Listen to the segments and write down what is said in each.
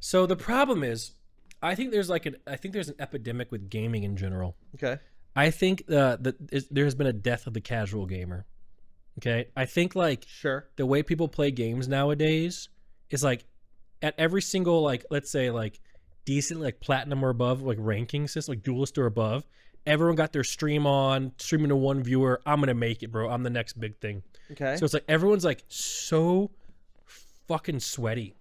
So the problem is, I think there's an epidemic with gaming in general. Okay. I think there's been a death of the casual gamer. Okay, I think like Sure. the way people play games nowadays is like at every single like let's say like decent like platinum or above like ranking system like duelist or above, everyone got their streaming to one viewer. I'm gonna make it, bro. I'm the next big thing. Okay. So it's like everyone's like so fucking sweaty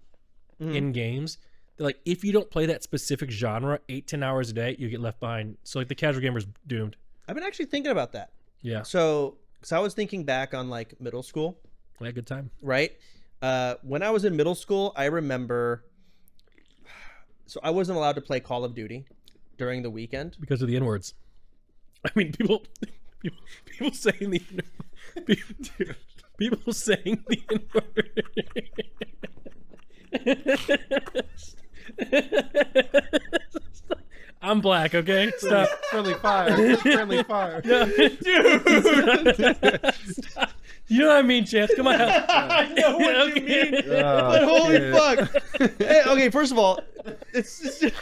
in games. They're like if you don't play that specific genre 8-10 hours a day, you get left behind. So like the casual gamer's doomed. I've been actually thinking about that. Yeah. So I was thinking back on like middle school, I had a good time. right? When I was in middle school, I remember. So I wasn't allowed to play Call of Duty during the weekend. Because of the N-words. I mean, people saying the people saying the N-word. I'm black, okay? Stop. Friendly fire. Friendly fire. No. Dude. Stop. You know what I mean, Chance? Come on. I know what you mean. Oh, But holy shit. fuck. Hey, okay, first of all, it's just,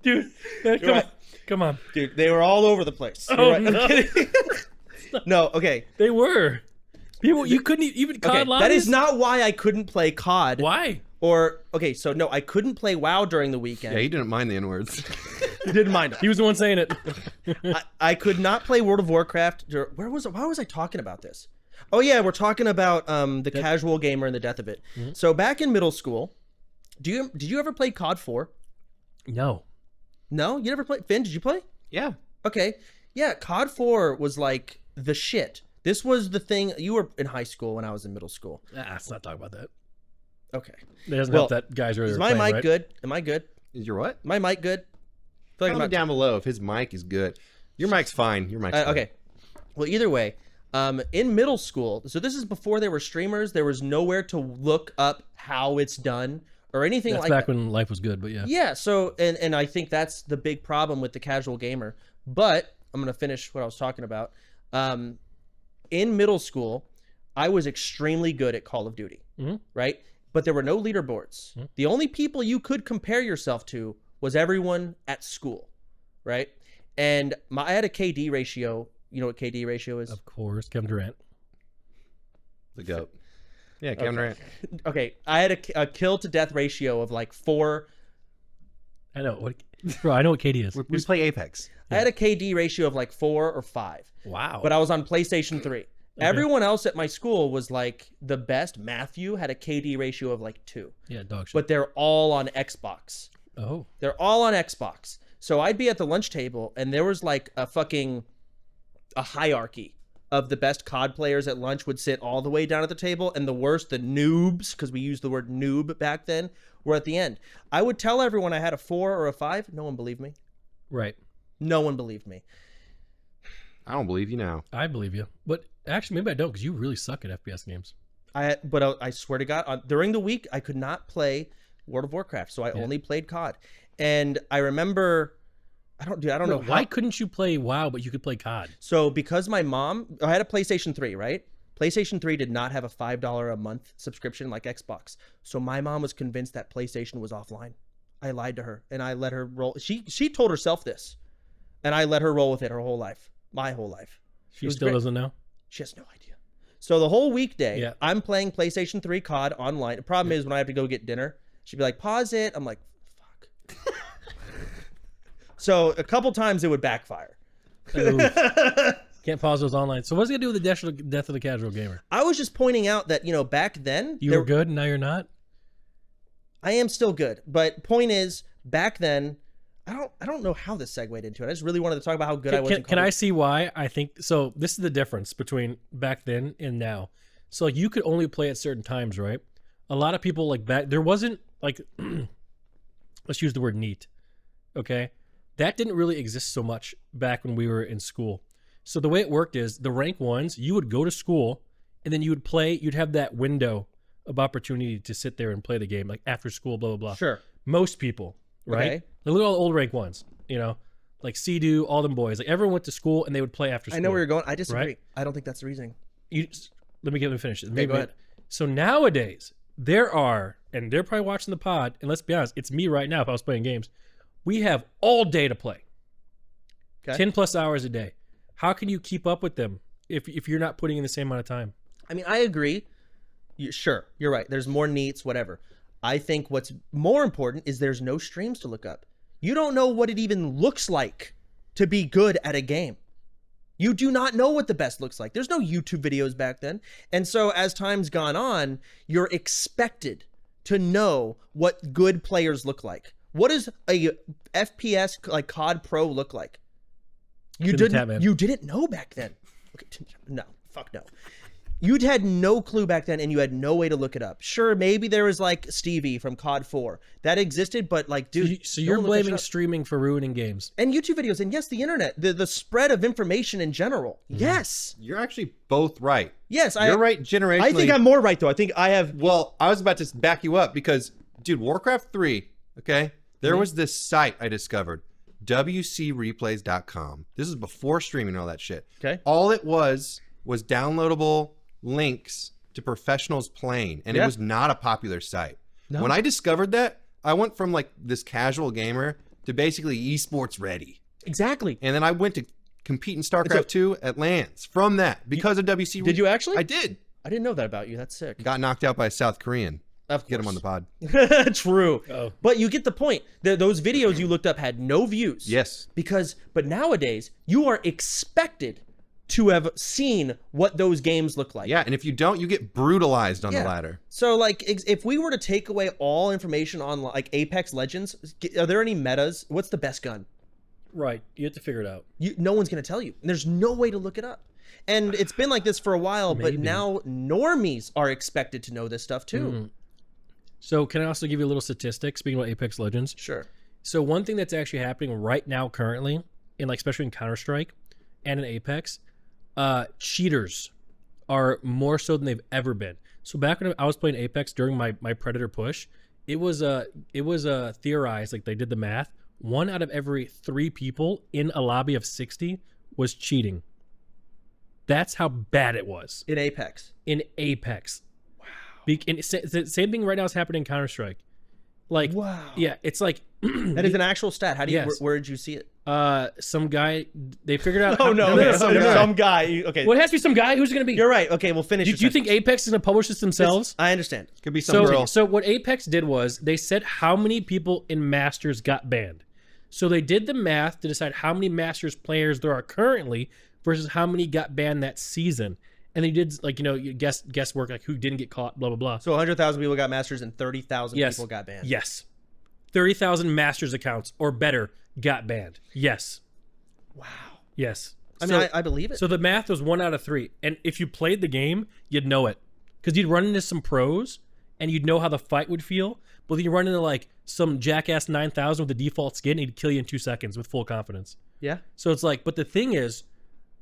Dude, right. come on. dude, they were all over the place. You're Oh, right. I'm no. kidding. No, okay. They were. People, you couldn't even COD Okay, lobbies? that is not why I couldn't play COD. Why? Or okay, so no, I couldn't play WoW during the weekend. Yeah, he didn't mind the N-words. You didn't mind it. He was the one saying it. I could not play World of Warcraft. Why was I talking about this? Oh yeah, we're talking about the casual gamer and the death of it. So back in middle school, did you ever play COD 4? No. No, you never played. Finn, did you play? Yeah. Okay, yeah, COD 4 was like the shit. This was the thing. You were in high school when I was in middle school. Let's not talk about that. Okay, It doesn't Well, help that guys are is my mic good? Am I good? Is your what? My mic good? I feel like I'm Comment not- down below if his mic is good. Your mic's fine. Your mic's fine. Okay. Well, either way, in middle school, so this is before there were streamers. There was nowhere to look up how it's done or anything That's like back that. when life was good, but yeah. Yeah. So, and I think that's the big problem with the casual gamer. But I'm gonna finish what I was talking about. In middle school, I was extremely good at Call of Duty, right? But there were no leaderboards. The only people you could compare yourself to was everyone at school, right? And I had a KD ratio. You know what KD ratio is? Of course, Kevin Durant. The goat. Yeah, Kevin Durant. Okay, I had a kill to death ratio of like 4. I know what, bro. I know what KD is. We play Apex. I had a KD ratio of like 4 or 5. Wow. But I was on PlayStation 3. Everyone else at my school was like the best. Matthew had a KD ratio of like 2. Yeah, dog shit. But they're all on Xbox. Oh. They're all on Xbox. So I'd be at the lunch table and there was like a hierarchy of the best COD players at lunch would sit all the way down at the table, and the worst, the noobs, because we used the word noob back then, were at the end. I would tell everyone I had a 4 or a 5. No one believed me. Right. No one believed me. I don't believe you now. I believe you. But actually, maybe I don't because you really suck at FPS games. But I swear to God, during the week, I could not play World of Warcraft, so I only played COD. And I remember, I don't know Why couldn't you play WoW, but you could play COD? So because my mom, I had a PlayStation 3, right? PlayStation 3 did not have a $5 a month subscription like Xbox. So my mom was convinced that PlayStation was offline. I lied to her and I let her roll. She told herself this, and I let her roll with it her whole life, my whole life. She still doesn't know. She has no idea. So the whole weekday, Yeah. I'm playing PlayStation 3 COD online. The problem is when I have to go get dinner, she'd be like, pause it. I'm like, fuck. So a couple times it would backfire. Oof. Can't pause those online. So what's it gonna do with the death of the casual gamer? I was just pointing out that, back then You were good and now you're not? I am still good, but point is, back then, I don't know how this segued into it. I just really wanted to talk about how good I was. Can I see why? I think so. This is the difference between back then and now. So like, you could only play at certain times, right? A lot of people like back there wasn't like let's use the word neat. Okay, that didn't really exist so much back when we were in school. So the way it worked is the rank ones, you would go to school and then you would play. You'd have that window of opportunity to sit there and play the game like after school, blah blah blah. Sure. Most people, right? Okay. Like, look at all the old rank ones, like Sea-Doo, all them boys. Like everyone went to school and they would play after school. I know where you're going. I disagree. Right? I don't think that's the reasoning. Let me finish it. Okay, go ahead. So nowadays, there are and they're probably watching the pod, and let's be honest, it's me right now if I was playing games. We have all day to play. Okay. 10 plus hours a day. How can you keep up with them if you're not putting in the same amount of time? I mean, I agree. Sure, you're right. There's more neats, whatever. I think what's more important is there's no streams to look up. You don't know what it even looks like to be good at a game. You do not know what the best looks like. There's no YouTube videos back then. And so as time's gone on, you're expected to know what good players look like. What does a FPS like COD Pro look like? You didn't know back then. Okay, no, fuck no. You'd had no clue back then, and you had no way to look it up. Sure, maybe there was like Stevie from COD 4 that existed, but like, dude, So you're blaming streaming for ruining games and YouTube videos, and yes, the internet, the spread of information in general. Yes, You're actually both right. yes, You're right generationally. I think I'm more right though. I think I have. Well, I was about to back you up because, dude, Warcraft 3, okay? There was this site I discovered, WCReplays.com. This is before streaming and all that shit. Okay. All it was downloadable links to professionals playing, and it Yeah. was not a popular site. No. When I discovered that, I went from like this casual gamer to basically esports ready. Exactly. And then I went to compete in StarCraft 2 at LANs from that because of WC. Did you actually? I did. I didn't know that about you. That's sick. Got knocked out by a South Korean. Of Get him on the pod. True. Oh. But you get the point. Those videos you looked up had no views. Yes. But nowadays, you are expected to have seen what those games look like. Yeah, and if you don't, you get brutalized on Yeah. the ladder. So, like, if we were to take away all information on, like, Apex Legends, are there any metas? What's the best gun? Right. You have to figure it out. No one's going to tell you. And there's no way to look it up. And it's been like this for a while, but Maybe. now normies are expected to know this stuff, too. So can I also give you a little statistic, speaking about Apex Legends? Sure. So one thing that's actually happening right now currently, in like especially in Counter-Strike and in Apex, cheaters are more so than they've ever been. So back when I was playing Apex during my Predator push, it was theorized, like they did the math, 1 out of every 3 people in a lobby of 60 was cheating. That's how bad it was In Apex. in Apex. Wow. And the same thing right now is happening in Counter-Strike. Like, Wow. yeah, it's like That is an actual stat. How do you? Yes. Where did you see it? some guy, they figured out. Oh no, okay, some guy. Okay, Well, it has to be some guy. Who's it going to be? you're right. Okay, we'll finish. Do you think Apex is going to publish this themselves? I understand. Could be some girl. So what Apex did was they said how many people in Masters got banned. So they did the math to decide how many Masters players there are currently versus how many got banned that season. And they did, like, guesswork, like who didn't get caught, blah, blah, blah. So 100,000 people got Masters and 30,000 Yes. people got banned. Yes. 30,000 Masters accounts or better got banned. Yes. Wow. Yes. I mean, I believe it. So the math was 1 out of 3. And if you played the game, you'd know it. Because you'd run into some pros and you'd know how the fight would feel. But then you run into like some jackass 9,000 with the default skin and he'd kill you in 2 seconds with full confidence. yeah. So it's like, but the thing is,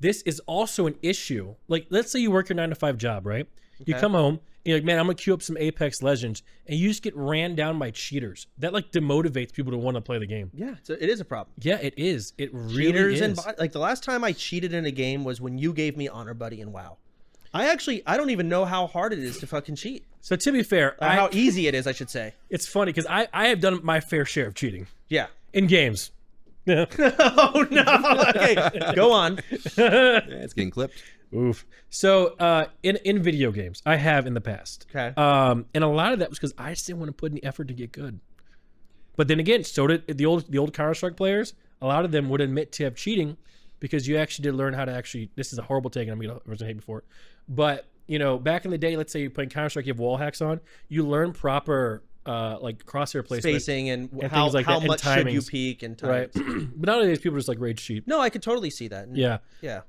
this is also an issue. Like, let's say you work your 9-to-5 job, right? You Okay. come home and you're like, man, I'm gonna queue up some Apex Legends, and you just get ran down by cheaters. That like demotivates people to want to play the game. Yeah. So it is a problem. Yeah, it is. It really Cheaters is. and like the last time I cheated in a game was when you gave me Honor Buddy in WoW. I don't even know how hard it is to fucking cheat. So to be fair, How easy it is, I should say. it's funny because I have done my fair share of cheating Yeah. in games. Yeah. Oh no. Okay. Go on. Yeah, it's getting clipped. Oof. So in video games, I have in the past. Okay. And a lot of that was because I just didn't want to put any effort to get good. But then again, so did the old Counter-Strike players. A lot of them would admit to have cheating because you actually did learn how to actually. This is a horrible take, and I'm gonna hate before it. But back in the day, let's say you're playing Counter-Strike, you have wall hacks on. You learn proper like crosshair placement, Spacing and and how things like that, and much should you timings. peek and right? times. But nowadays, people just like rage cheat. No, I could totally see that. Yeah. Yeah.